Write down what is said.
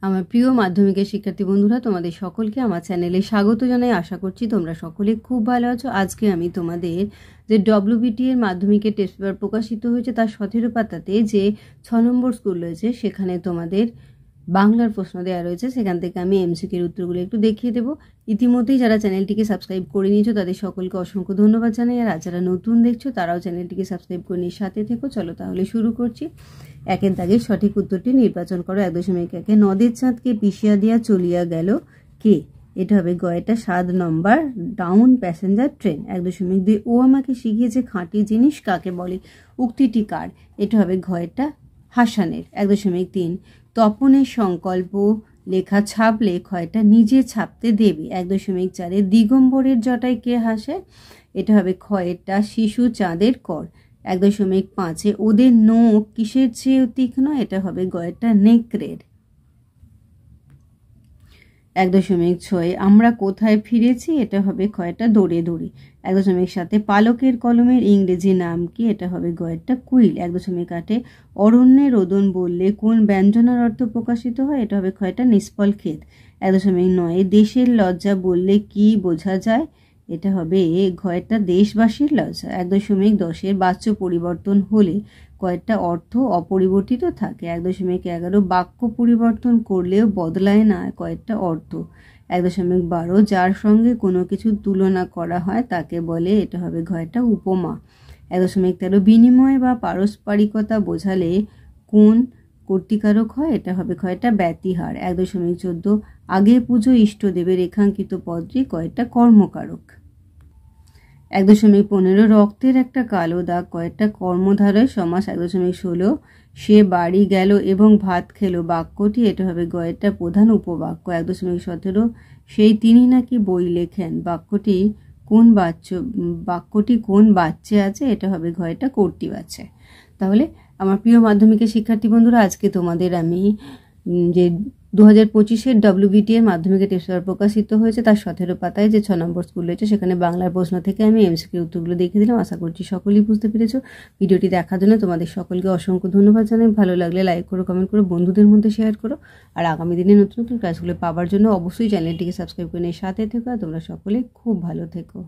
আমার প্রিয় মাধ্যমিকের শিক্ষার্থী বন্ধুরা, তোমাদের সকলকে আমার চ্যানেলে স্বাগত জানাই। আশা করছি তোমরা সকলে খুব ভালো আছো। আজকে আমি তোমাদের যে ডব্লিউবিটি এর মাধ্যমিকের টেস্ট পেপার প্রকাশিত হয়েছে তার 17 পাতাতে যে 6 নম্বর স্কুল রয়েছে সেখানে তোমাদের বাংলার প্রশ্ন দেওয়া রয়েছে, সেখান থেকে আমি এমসিকিউর উত্তরগুলো একটু দেখিয়ে দেবো। ইতিমধ্যেই যারা চ্যানেলটিকে সাবস্ক্রাইব করে নিয়েছো তাদের সকলকে অসংখ্য ধন্যবাদ জানাই, আর যারা নতুন দেখছো তারাও চ্যানেলটিকে সাবস্ক্রাইব করে নিয়ে সাথে থেকো। চলো তাহলে শুরু করছি। একের দাগের সঠিক উত্তরটি নির্বাচন করো। 1.1 নদের চাঁদকে পিষিয়া দিয়া চলিয়া গেল কে? এটা হবে গয়েটা 7 নম্বর ডাউন প্যাসেঞ্জার ট্রেন। 1.2 ও আমাকে শিখিয়েছে খাঁটি জিনিস কাকে বলে? উক্তিটি কার? এটা হবে ঘয়েটা হাসানের। 1.3 তপনের সংকল্প লেখা ছাপলে ক্ষয়টা নিজে ছাপতে দেবে। 1.4 দিগম্বরের জটায় কে হাসে? এটা হবে ক্ষয়েরটা শিশু চাঁদের কর। 1.5 ওদের নখ কিসের চেয়ে তীক্ষ্ণ? এটা হবে গয়েরটা নেকড়ের। 1.6 আমরা কোথায় ফিরেছি? এটা হবে ক্ষয়টা দৌড়ে দৌড়ে। 1.7 পালকের কলমের ইংরেজি নাম কি? এটা হবে গয়েরটা কুইল। 1.8 অরণ্যে রোদন বললে কোন ব্যঞ্জনার অর্থ প্রকাশিত হয়? এটা হবে ক্ষয়টা নিষ্ফল ক্ষেত। 1.9 দেশের লজ্জা বললে কি বোঝা যায়? এটা হবে ঘয়েরটা দেশবাসীর লজ্জা। 1.10 বাচ্য পরিবর্তন হলে কয়েকটা অর্থ অপরিবর্তিত থাকে। 1.11 বাক্য পরিবর্তন করলেও বদলায় না কয়েকটা অর্থ। 1.12 যার সঙ্গে কোনো কিছু তুলনা করা হয় তাকে বলে, এটা হবে ঘয়েরটা উপমা। 1.13 বিনিময় বা পারস্পরিকতা বোঝালে কোন কর্তৃকারক হয়? এটা হবে ক্ষয়টা ব্যতিহার। 1.14 আগে পুজো ইষ্টদেবের রেখাঙ্কিত পদটি কয়েকটা কর্মকারক। 1.15 রক্তের একটা কালো দাগ কয়েকটা কর্মধারয় সমাস। 1.16 সে বাড়ি গেল এবং ভাত খেলো বাক্যটি, এটা হবে গয়েরটা প্রধান উপবাক্য। 1.17 সেই তিনি নাকি বই লেখেন বাক্যটি কোন বাচ্চে আছে? এটা হবে ঘয়েরটা কর্তৃবাচ্যে। তাহলে আমার প্রিয় মাধ্যমিকের শিক্ষার্থী বন্ধুরা, আজকে তোমাদের আমি যে 2025 ডব্লিউবিটি এর মাধ্যমিকের টেস্ট পেপার প্রকাশিত হয়েছে তার 17 পাতায় যে 6 নম্বর স্কুল রয়েছে সেখানে বাংলার প্রশ্ন থেকে আমি এমসিকিউ উত্তরগুলো দেখিয়ে দিলাম। আশা করছি সকলেই বুঝতে পেরেছো। ভিডিওটি দেখার জন্য তোমাদের সকলকে অসংখ্য ধন্যবাদ জানাই। ভালো লাগলে লাইক করো, কমেন্ট করো, বন্ধুদের মধ্যে শেয়ার করো, আর আগামী দিনে নতুন নতুন ক্লাসগুলো পাওয়ার জন্য অবশ্যই চ্যানেলটিকে সাবস্ক্রাইব করে নিয়ে সাথে থেকো। তোমরা সকলে খুব ভালো থেকো।